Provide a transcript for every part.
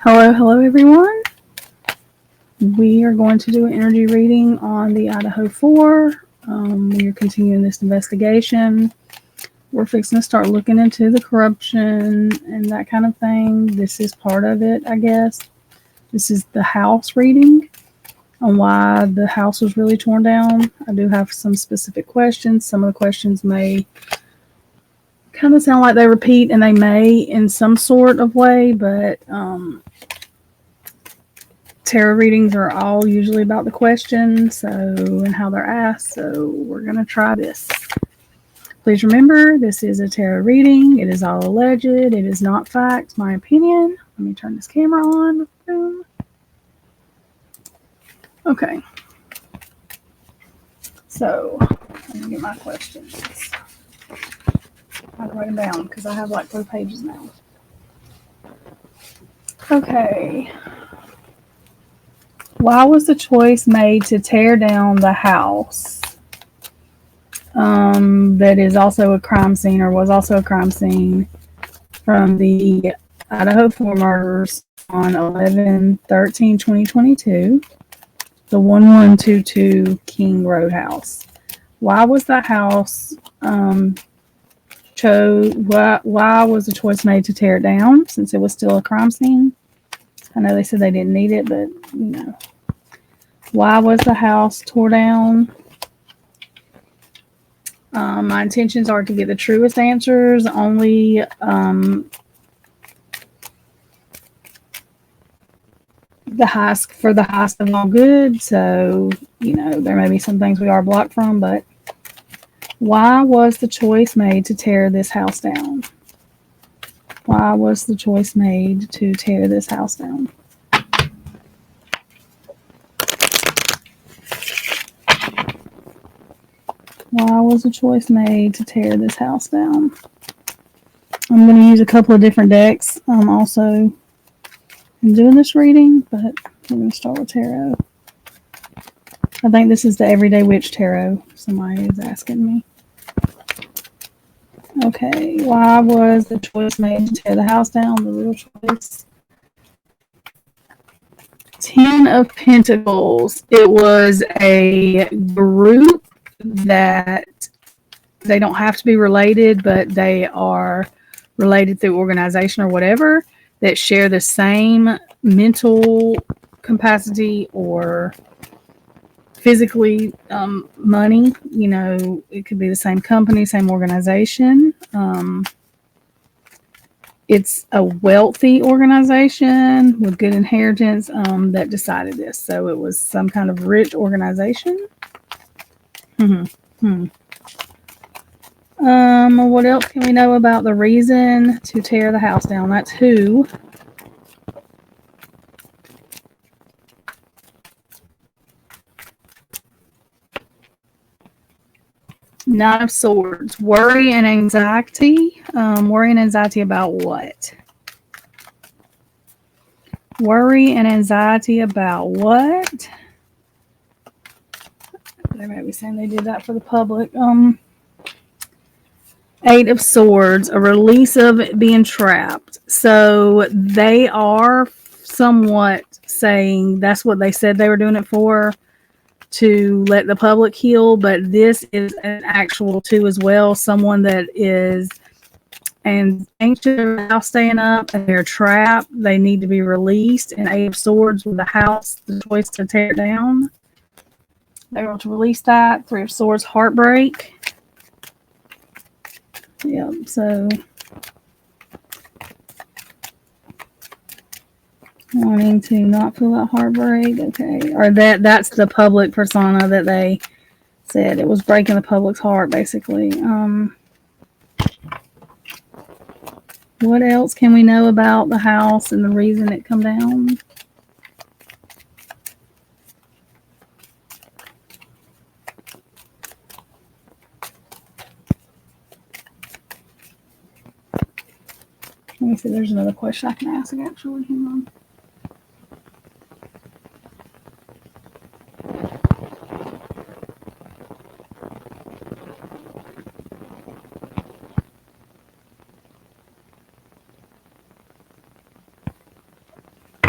Hello everyone. We are going to do an energy reading on the Idaho 4. We are continuing this investigation. We're fixing to start looking into the corruption and that kind of thing. This is part of it, I guess. This is the house reading on why the house was really torn down. I do have some specific questions. Some of the questions may kind of sound like they repeat, and they may in some sort of way, but tarot readings are all usually about the questions and how they're asked, so we're going to try this. Please remember, this is a tarot reading. It is all alleged. It is not fact, my opinion. Let me turn this camera on. Boom. Okay. So, let me get my questions. I have to write them down because I have like 3 pages now. Okay. Why was the choice made to tear down the house that is also a crime scene, or was also a crime scene, from the Idaho 4 murders on 11/13/2022, the 1122 King Road house? Why was the house why was the choice made to tear it down since it was still a crime scene? I know they said they didn't need it, but why was the house tore down? My intentions are to get the truest answers, only the highest of all good. So, there may be some things we are blocked from, but why was the choice made to tear this house down? Why was the choice made to tear this house down? Why was the choice made to tear this house down? I'm going to use a couple of different decks also in doing this reading, but we're going to start with tarot. I think this is the Everyday Witch Tarot. Somebody is asking me. Okay, why was the choice made to tear the house down? The real choice. 10 of Pentacles. It was a group that they don't have to be related, but they are related through organization or whatever, that share the same mental capacity or physically money. It could be the same company, same organization. It's a wealthy organization with good inheritance that decided this. So it was some kind of rich organization. What else can we know about the reason to tear the house down? That's who. Nine of Swords. Worry and anxiety. Worry and anxiety about what? Worry and anxiety about what? They may be saying they did that for the public. 8 of Swords, a release of being trapped. So they are somewhat saying that's what they said they were doing it for, to let the public heal, but this is an actual 2 as well. Someone that is anxious about staying up and they're trapped. They need to be released. And 8 of Swords with the house, the choice to tear it down. They were to release that. 3 of Swords, heartbreak. Yep, so wanting to not feel that heartbreak. Okay. Or that's the public persona that they said. It was breaking the public's heart, basically. What else can we know about the house and the reason it come down? Let me see, there's another question I can ask, actually. Hang on.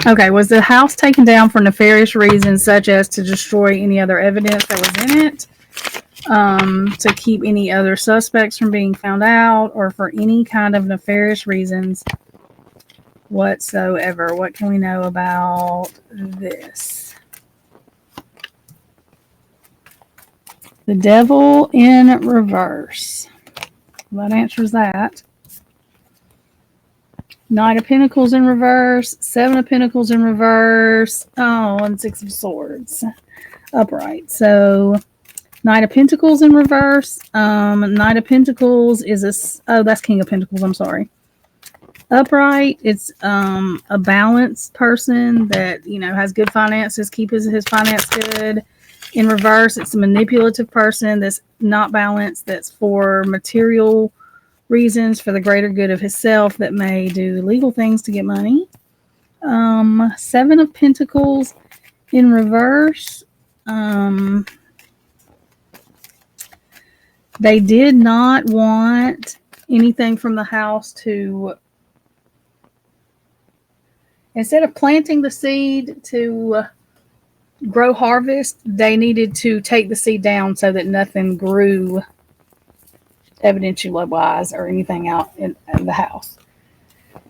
Okay, was the house taken down for nefarious reasons, such as to destroy any other evidence that was in it, to keep any other suspects from being found out, or for any kind of nefarious reasons whatsoever? What can we know about this? The Devil in Reverse. Well, that answers that. Knight of Pentacles in reverse, Seven of Pentacles in reverse, and Six of Swords upright. So Knight of Pentacles in reverse. Knight of Pentacles is that's King of Pentacles, I'm sorry. Upright, it's a balanced person that, has good finances, keeps his finance good. In reverse, it's a manipulative person that's not balanced, that's for material reasons, for the greater good of himself, that may do legal things to get money. Seven of Pentacles in reverse. They did not want anything from the house to, instead of planting the seed to grow harvest, they needed to take the seed down so that nothing grew evidentially wise or anything out in the house.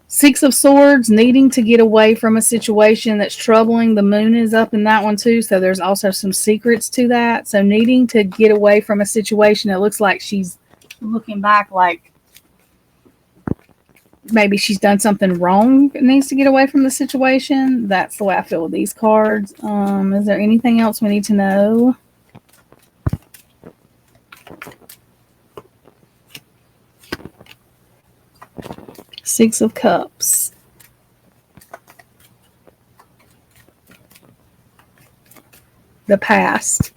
Six of Swords, needing to get away from a situation that's troubling. The moon is up in that one too, so there's also some secrets to that. So needing to get away from a situation, it looks like she's looking back like maybe she's done something wrong and needs to get away from the situation. That's the way I feel with these cards. Is there anything else we need to know? Six of Cups. The past.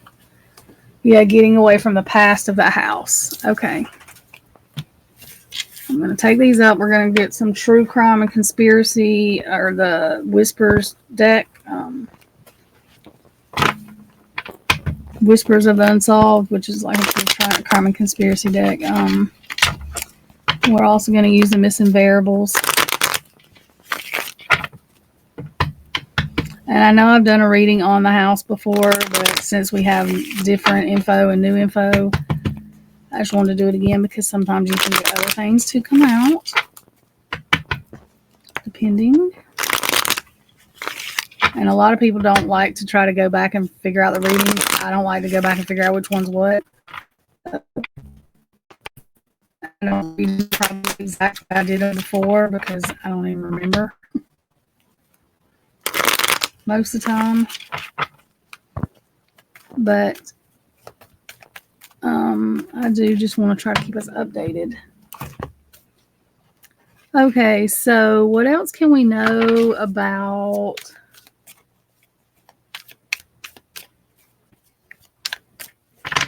Yeah, getting away from the past of the house. Okay. I'm going to take these up. We're going to get some true crime and conspiracy, or the Whispers deck. Whispers of the Unsolved, which is like a crime and conspiracy deck. We're also going to use the Missing Variables. And I know I've done a reading on the house before, but since we have different info and new info, I just wanted to do it again because sometimes you can get other things to come out, depending. And a lot of people don't like to try to go back and figure out the readings. I don't like to go back and figure out which one's what. I don't read probably exactly how I did it before because I don't even remember most of the time. But I do just want to try to keep us updated. Okay, so what else can we know about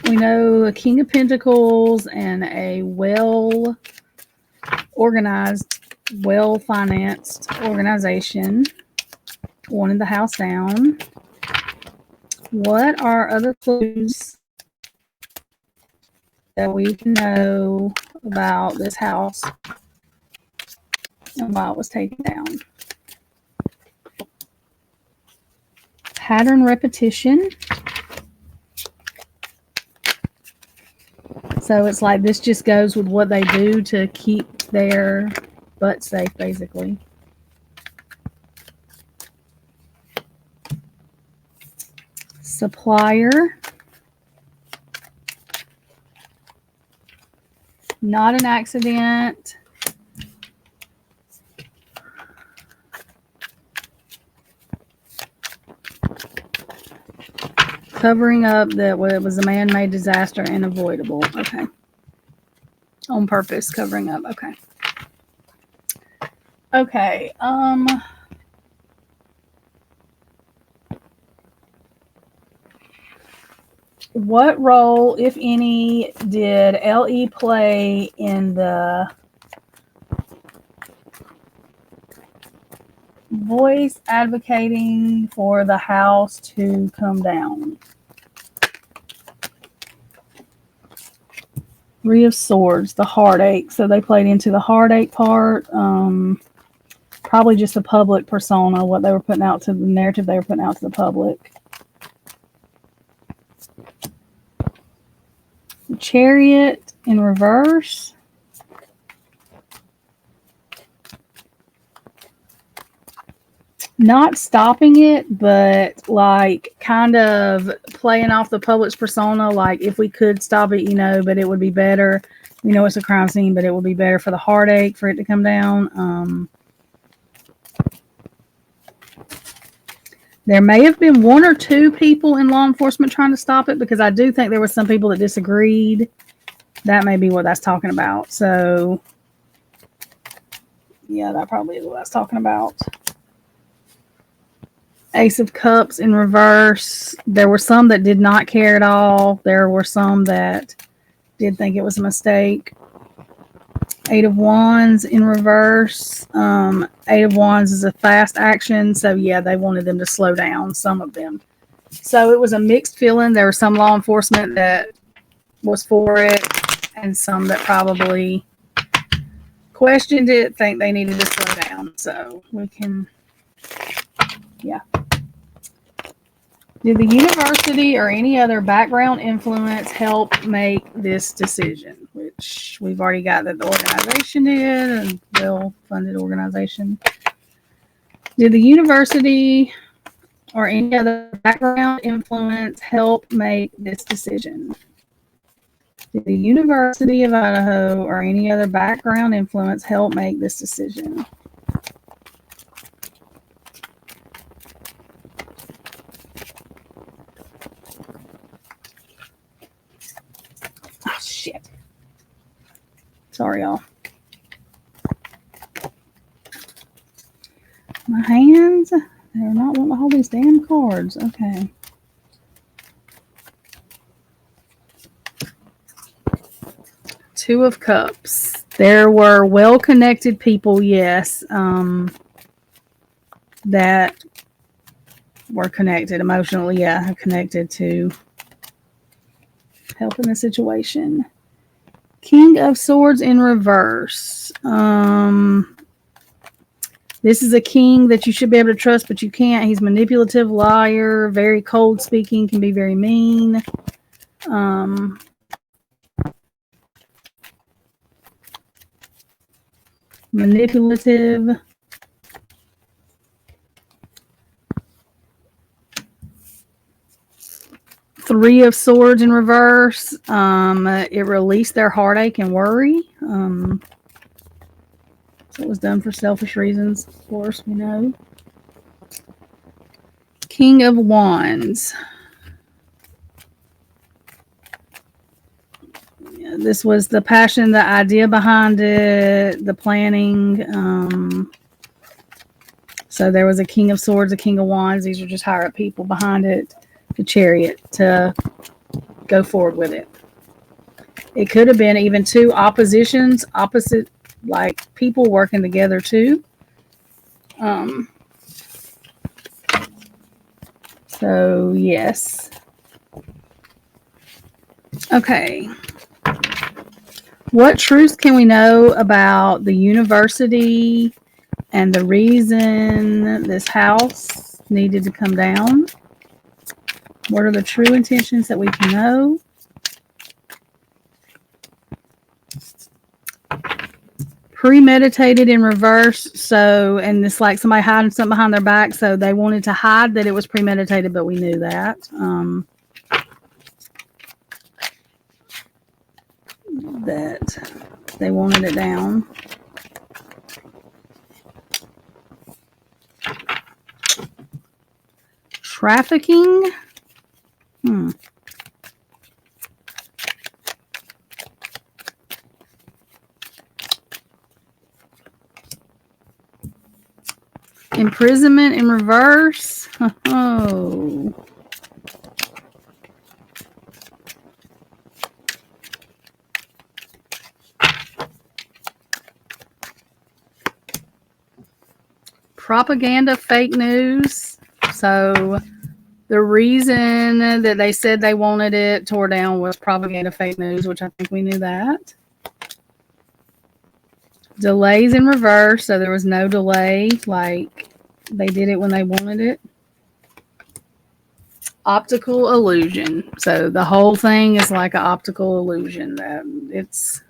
we know a King of Pentacles and a well-organized, well-financed organization wanted the house down. What are other clues that we can know about this house and why it was taken down? Pattern repetition. So it's like this just goes with what they do to keep their butt safe, basically. Supplier. Not an accident. Covering up that it was a man-made disaster and avoidable. Okay. On purpose, covering up. Okay. Okay. What role, if any, did LE play in the voice advocating for the house to come down? Three of Swords, the heartache. So they played into the heartache part. Probably just the public persona, what they were putting out to the narrative they were putting out to the public. Chariot in reverse. Not stopping it, but like kind of playing off the public's persona. Like if we could stop it, but it would be better. It's a crime scene, but it would be better for the heartache for it to come down. There may have been one or two people in law enforcement trying to stop it, because I do think there were some people that disagreed. That may be what that's talking about. So, yeah, that probably is what that's talking about. Ace of Cups in reverse. There were some that did not care at all. There were some that did think it was a mistake. Eight of Wands in reverse. Eight of Wands is a fast action. So, yeah, they wanted them to slow down, some of them. So, it was a mixed feeling. There was some law enforcement that was for it, and some that probably questioned it, think they needed to slow down. So, we can, yeah. Did the university or any other background influence help make this decision? Which we've already got that the organization did, and well-funded organization. Did the university or any other background influence help make this decision? Did the University of Idaho or any other background influence help make this decision? Oh, shit. Sorry, y'all. My hands, they're not wanting to hold these damn cards. Okay. Two of Cups. There were well-connected people, yes, that were connected emotionally, connected to helping the situation. King of Swords in reverse. This is a king that you should be able to trust, but you can't. He's manipulative, liar, very cold speaking, can be very mean. Manipulative. Three of Swords in reverse. It released their heartache and worry. So it was done for selfish reasons, of course, we know. King of Wands. Yeah, this was the passion, the idea behind it, the planning. So there was a King of Swords, a King of Wands. These are just higher up people behind it. The Chariot to go forward with it. It could have been even two oppositions, opposite, like people working together too. So yes. Okay. What truths can we know about the university and the reason this house needed to come down? What are the true intentions that we can know? Premeditated in reverse. So, and it's like somebody hiding something behind their back. So they wanted to hide that it was premeditated, but we knew that. That they wanted it down. Trafficking. Imprisonment in reverse. Oh. Propaganda, fake news. So the reason that they said they wanted it tore down was propaganda, fake news, which I think we knew that. Delays in reverse, so there was no delay, like they did it when they wanted it. Optical illusion. So the whole thing is like an optical illusion. It's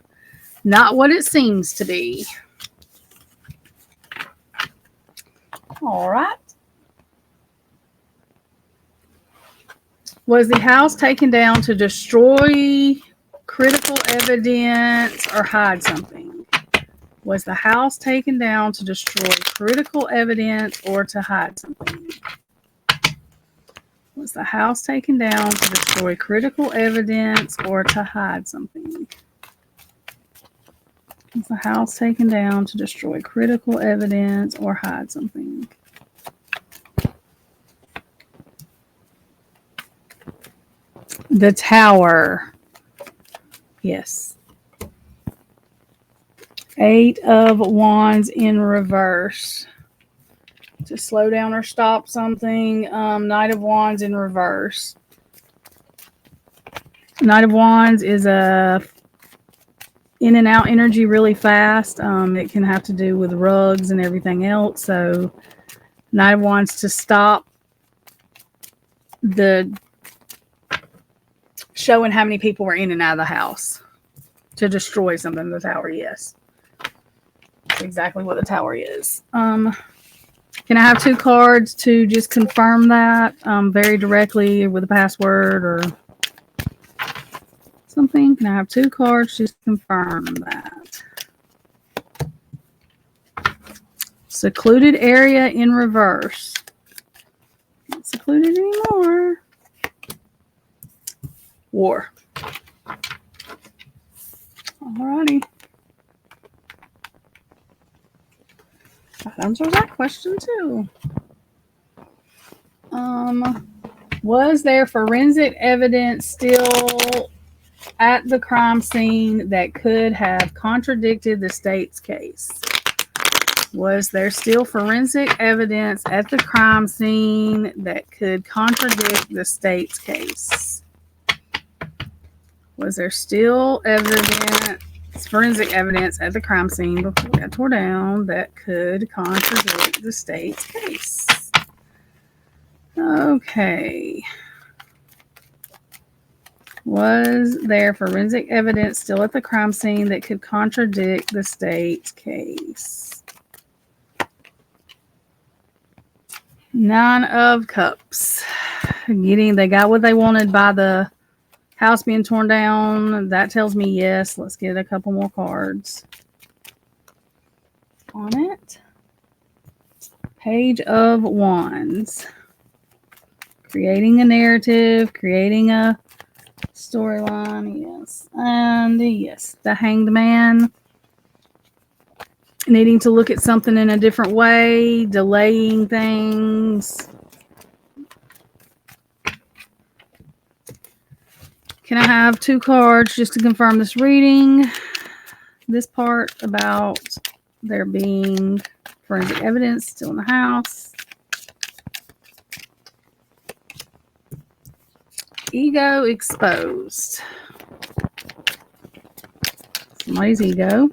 not what it seems to be. All right. Was the house taken down to destroy critical evidence or hide something? Was the house taken down to destroy critical evidence or to hide something? Was the house taken down to destroy critical evidence or to hide something? Was the house taken down to destroy critical evidence or hide something? The tower. Yes. 8 of Wands in reverse. To slow down or stop something. Knight of Wands in reverse. Knight of Wands is a in and out energy really fast. It can have to do with rugs and everything else. So Knight of Wands to stop the showing how many people were in and out of the house. To destroy something. The tower, yes. That's exactly what the tower is. Can I have 2 cards to just confirm that very directly with a password or something? Can I have 2 cards just to confirm that? Secluded area in reverse. Not secluded anymore. War. Alrighty. That answers that question too. Was there forensic evidence still at the crime scene that could have contradicted the state's case? Was there still forensic evidence at the crime scene that could contradict the state's case? Was there still forensic evidence at the crime scene before it got tore down that could contradict the state's case? Okay. Was there forensic evidence still at the crime scene that could contradict the state's case? 9 of Cups. They got what they wanted by the house being torn down. That tells me yes. Let's get a couple more cards on it. Page of Wands. Creating a narrative, creating a storyline, yes. And yes, the Hanged Man. Needing to look at something in a different way, delaying things. Can I have 2 cards just to confirm this reading? This part about there being forensic evidence still in the house. Ego exposed. Somebody's ego.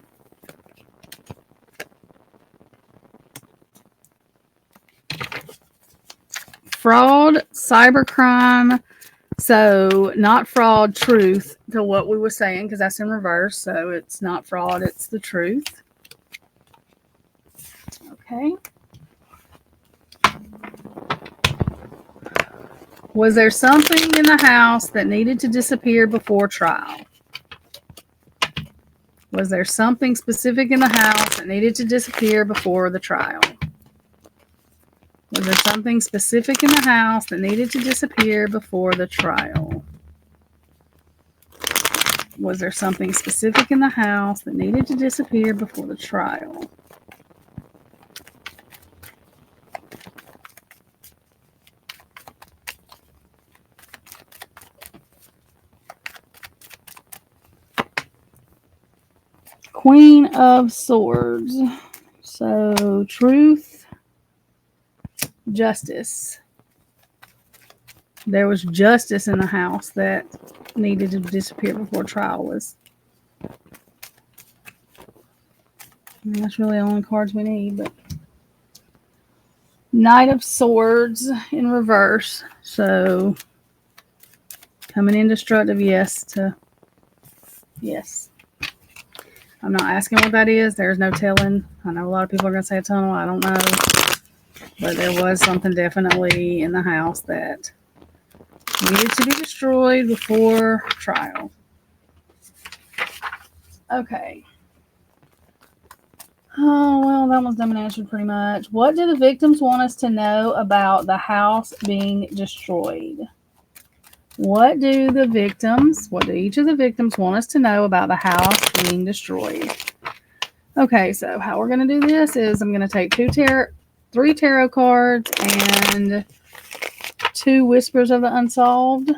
Fraud, cybercrime. So not fraud, truth, to what we were saying, because that's in reverse. So it's not fraud, it's the truth. Okay. Was there something in the house that needed to disappear before trial? Was there something specific in the house that needed to disappear before the trial? Was there something specific in the house that needed to disappear before the trial? Was there something specific in the house that needed to disappear before the trial? Queen of Swords. So, truth, justice. There was justice in the house that needed to disappear before trial was. And that's really the only cards we need. But Knight of Swords in reverse. So coming indestructible, yes to yes. I'm not asking what that is. There's no telling. I know a lot of people are going to say a tunnel. I don't know. But there was something definitely in the house that needed to be destroyed before trial. Okay. Oh, well, that one's done and answered pretty much. What do the victims want us to know about the house being destroyed? What do each of the victims want us to know about the house being destroyed? Okay, so how we're going to do this is I'm going to take three tarot cards and 2 Whispers of the Unsolved.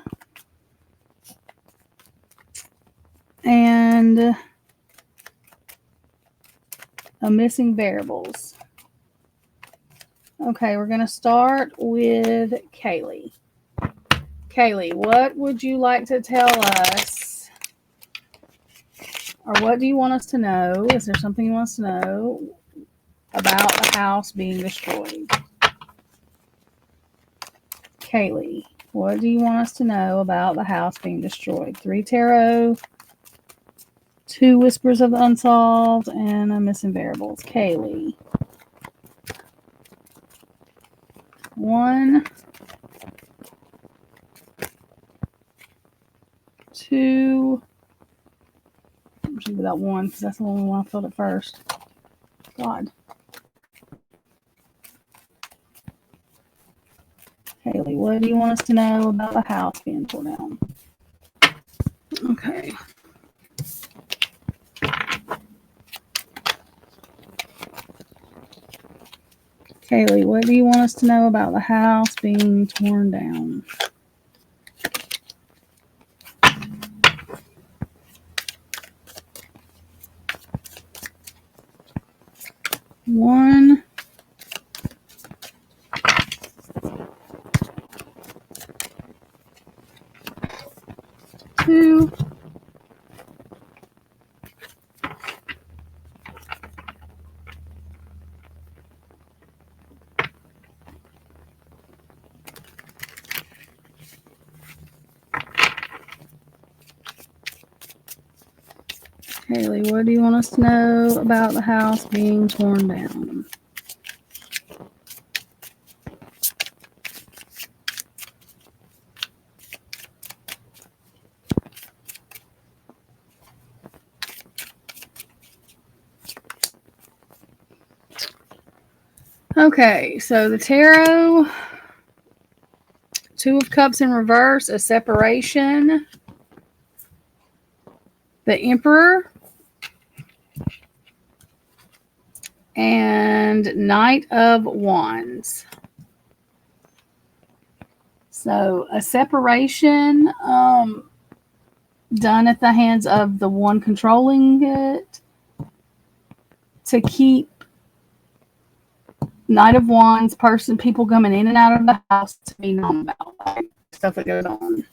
And a Missing Variables. Okay, we're going to start with Kaylee. Kaylee, what would you like to tell us? Or what do you want us to know? Is there something you want us to know about the house being destroyed? Kaylee, what do you want us to know about the house being destroyed? 3 tarot, 2 Whispers of the Unsolved, and a Missing Variables. Kaylee. 1, 2. I'm just going to do that 1 because that's the only one I filled it first. God. Kaylee, what do you want us to know about the house being torn down? Okay. Kaylee, what do you want us to know about the house being torn down? One, 2, Kaylee, what do you want us to know about the house being torn down? Okay, so the tarot, 2 of Cups in reverse, a separation, the Emperor, and Knight of Wands. So a separation done at the hands of the one controlling it to keep Knight of Wands people coming in and out of the house to be known about, like stuff that goes on.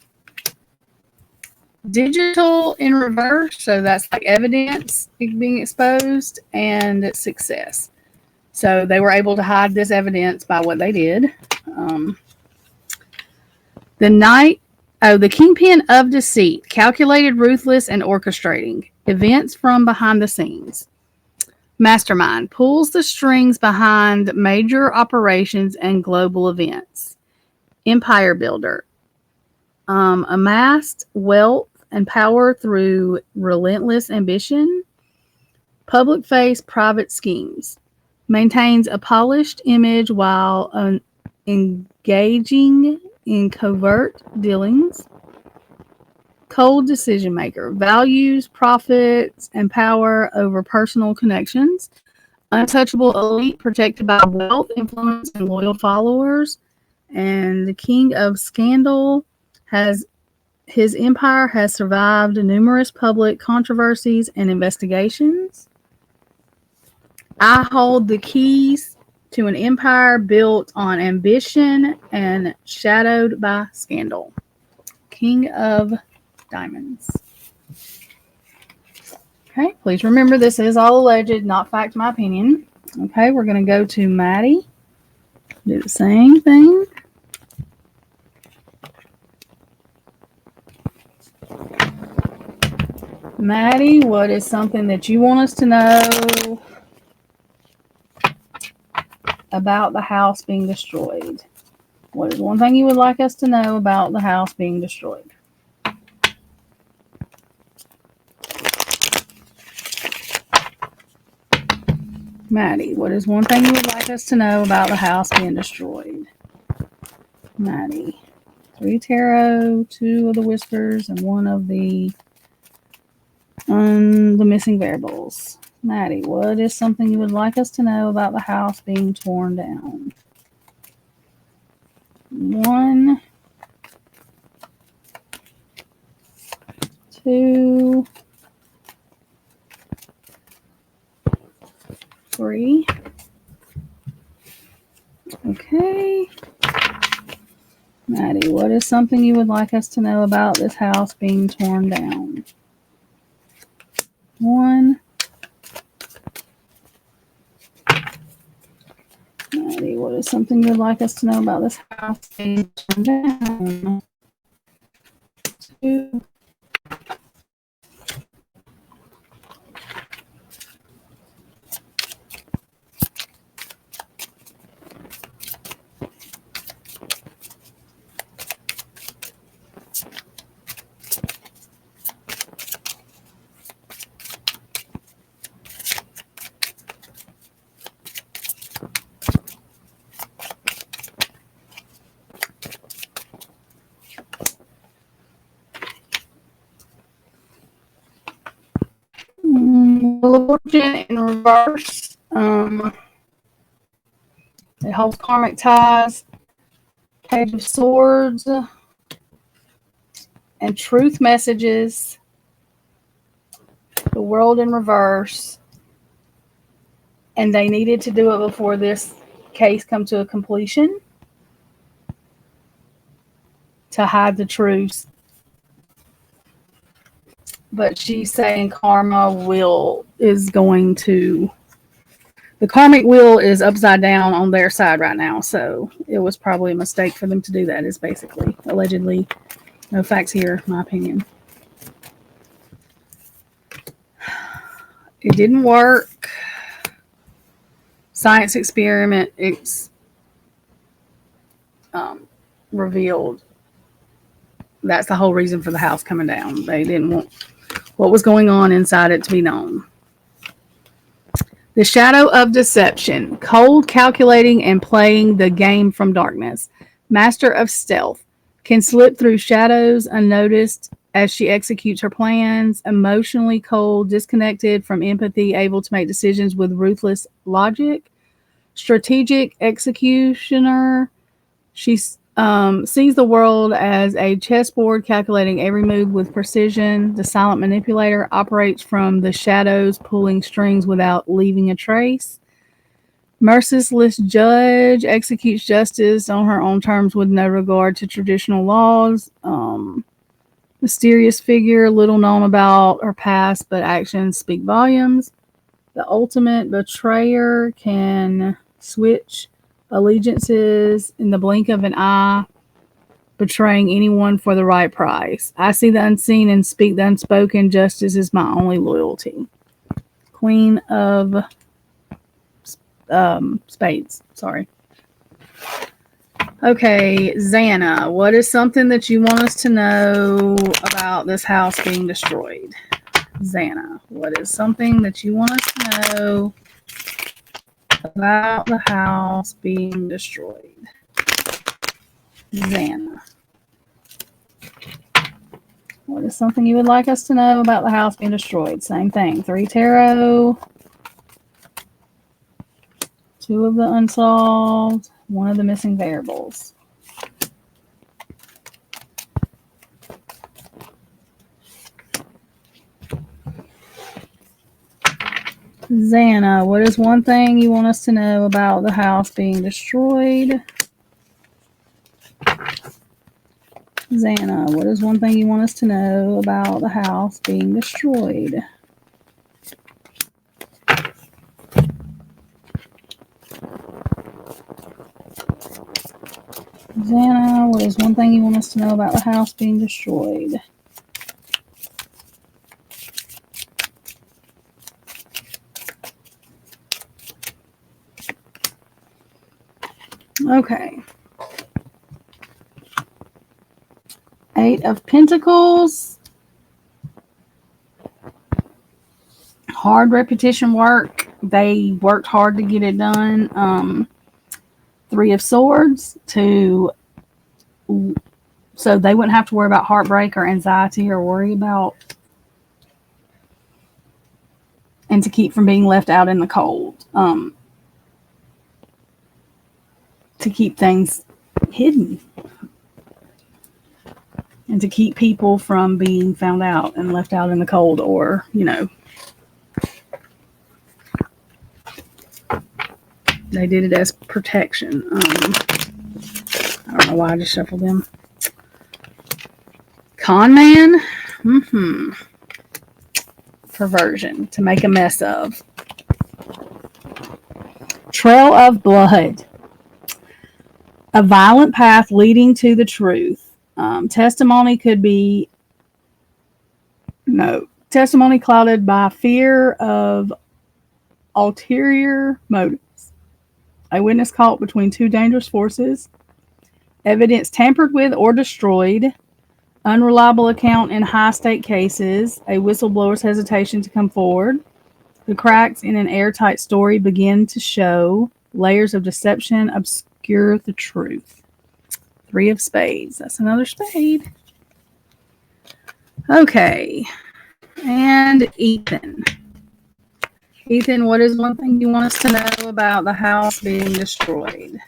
Digital in reverse, so that's like evidence being exposed, and success. So they were able to hide this evidence by what they did. The Kingpin of Deceit, calculated, ruthless, and orchestrating. Events from behind the scenes. Mastermind, pulls the strings behind major operations and global events. Empire builder, amassed wealth and power through relentless ambition. Public face, private schemes. Maintains a polished image while engaging in covert dealings. Cold decision maker. Values, profits, and power over personal connections. Untouchable elite protected by wealth, influence, and loyal followers. And the King of Scandal his empire has survived numerous public controversies and investigations. I hold the keys to an empire built on ambition and shadowed by scandal. King of Diamonds. Okay, please remember this is all alleged, not fact, my opinion. Okay, we're going to go to Maddie. Do the same thing. Maddie, what is something that you want us to know about the house being destroyed? What is one thing you would like us to know about the house being destroyed? Maddie, what is one thing you would like us to know about the house being destroyed? Maddie. 3 tarot, 2 of the whispers, and 1 of the missing variables. Maddie, what is something you would like us to know about the house being torn down? 1, 2, 3. Okay. Maddie, what is something you would like us to know about this house being torn down? 1. Maddie, what is something you would like us to know about this house being torn down? 2. Demolition in reverse. It holds karmic ties, Page of Swords, and truth messages. The World in reverse. And they needed to do it before this case come to a completion to hide the truth. But she's saying karma is going to... The karmic wheel is upside down on their side right now, so it was probably a mistake for them to do that, is basically, allegedly. No facts here, my opinion. It didn't work. Science experiment revealed that's the whole reason for the house coming down. They didn't want what was going on inside it to be known. The shadow of deception, cold, calculating, and playing the game from darkness. Master of stealth, can slip through shadows unnoticed as she executes her plans. Emotionally cold, disconnected from empathy, able to make decisions with ruthless logic. Strategic executioner, she sees the world as a chessboard, calculating every move with precision. The silent manipulator operates from the shadows, pulling strings without leaving a trace. Merciless judge, executes justice on her own terms with no regard to traditional laws. Mysterious figure, little known about her past, but actions speak volumes. The ultimate betrayer, can switch allegiances in the blink of an eye, betraying anyone for the right price. I see the unseen and speak the unspoken. Justice is my only loyalty. Queen of Spades. Sorry. Okay, Zanna, what is something that you want us to know about this house being destroyed? Zanna, what is something that you want us to know about the house being destroyed? Zanna. What is something you would like us to know about the house being destroyed? Same thing. 3 tarot. 2 of the unsolved. 1 of the missing variables. Zanna, what is one thing you want us to know about the house being destroyed? Zanna, what is one thing you want us to know about the house being destroyed? Zanna, what is one thing you want us to know about the house being destroyed? Okay. 8 of Pentacles. Hard repetition work. They worked hard to get it done. 3 of Swords so they wouldn't have to worry about heartbreak or anxiety or worry about, and to keep from being left out in the cold. To keep things hidden and to keep people from being found out and left out in the cold, or, they did it as protection. I don't know why I just shuffled them. Con man. Perversion. To make a mess of. Trail of blood. A violent path leading to the truth. Testimony clouded by fear of ulterior motives. A witness caught between 2 dangerous forces. Evidence tampered with or destroyed. Unreliable account in high-stake cases. A whistleblower's hesitation to come forward. The cracks in an airtight story begin to show. Layers of deception obscure the truth. 3 of Spades. That's another spade. Okay. And Ethan. Ethan, what is one thing you want us to know about the house being destroyed?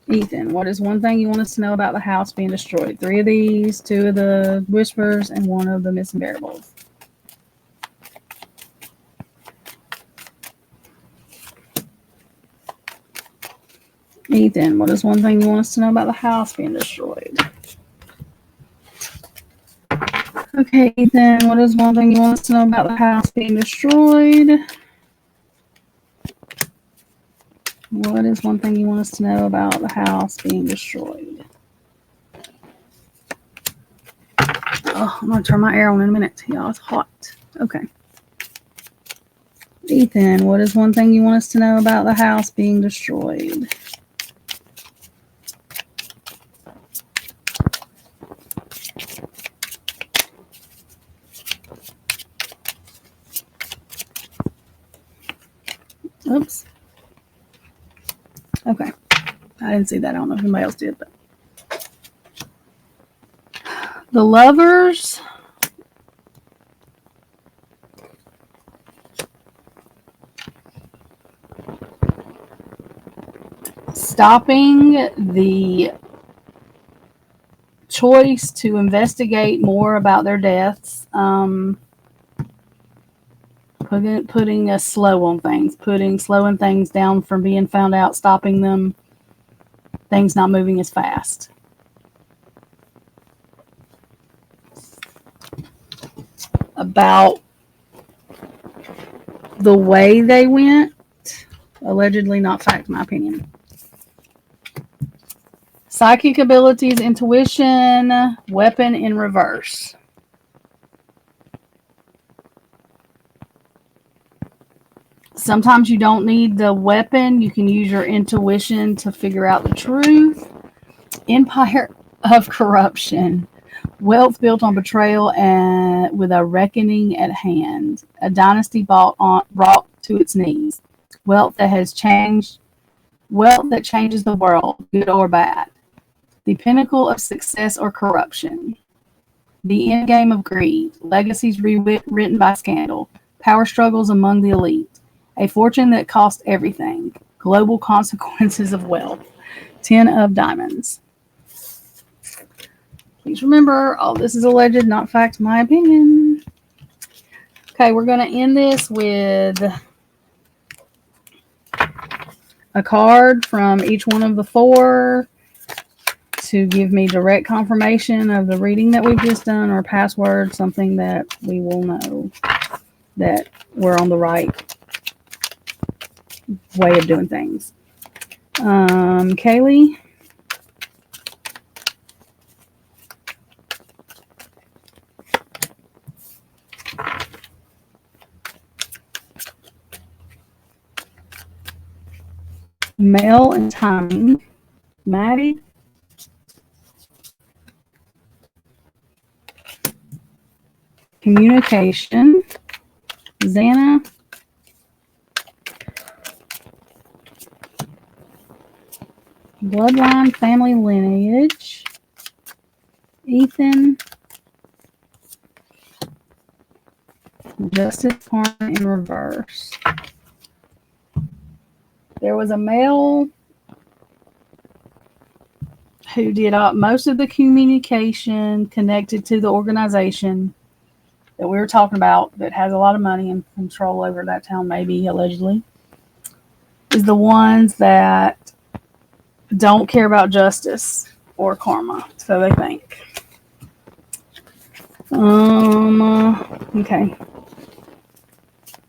Ethan, what is one thing you want us to know about the house being destroyed? 3 of these, 2 of the whispers, and 1 of the missing variables. Ethan, what is one thing you want us to know about the house being destroyed? Okay, Ethan, what is one thing you want us to know about the house being destroyed? What is one thing you want us to know about the house being destroyed? Oh, I'm going to turn my air on in a minute. Y'all, it's hot. Okay. Ethan, what is one thing you want us to know about the house being destroyed? Oops. Okay. I didn't see that. I don't know if anybody else did, but the Lovers. Stopping the choice to investigate more about their deaths. Putting a slow on things, slowing things down from being found out, stopping them, things not moving as fast. About the way they went, allegedly, not fact, in my opinion. Psychic abilities, intuition, weapon in reverse. Sometimes you don't need the weapon. You can use your intuition to figure out the truth. Empire of corruption. Wealth built on betrayal and with a reckoning at hand. A dynasty brought to its knees. Wealth that changes the world, good or bad. The pinnacle of success or corruption. The end game of greed. Legacies rewritten by scandal. Power struggles among the elite. A fortune that cost everything. Global consequences of wealth. 10 of Diamonds. Please remember, all this is alleged, not fact, my opinion. Okay, we're going to end this with a card from each one of the 4 to give me direct confirmation of the reading that we've just done, or password, something that we will know that we're on the right way of doing things. Kaylee. Mail and timing. Maddie. Communication. Zanna. Bloodline, family lineage. Ethan. Justice, karma in reverse. There was a male who did most of the communication connected to the organization that we were talking about that has a lot of money and control over that town, maybe, allegedly, is the ones that don't care about justice or karma, so they think. Okay.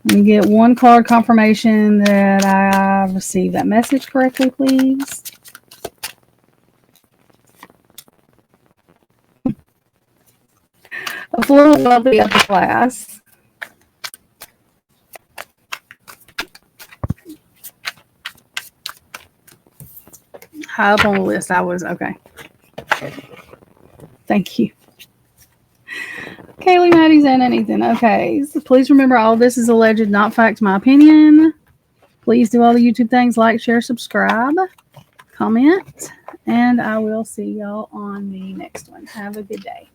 Let me get one card confirmation that I received that message correctly, please. Affluent, wealthy, upper class. High up on the list, I was, okay. Thank you. Kaylee, Maddie, Zanna, and Ethan. Okay, so please remember all this is alleged, not fact, my opinion. Please do all the YouTube things, like, share, subscribe, comment, and I will see y'all on the next one. Have a good day.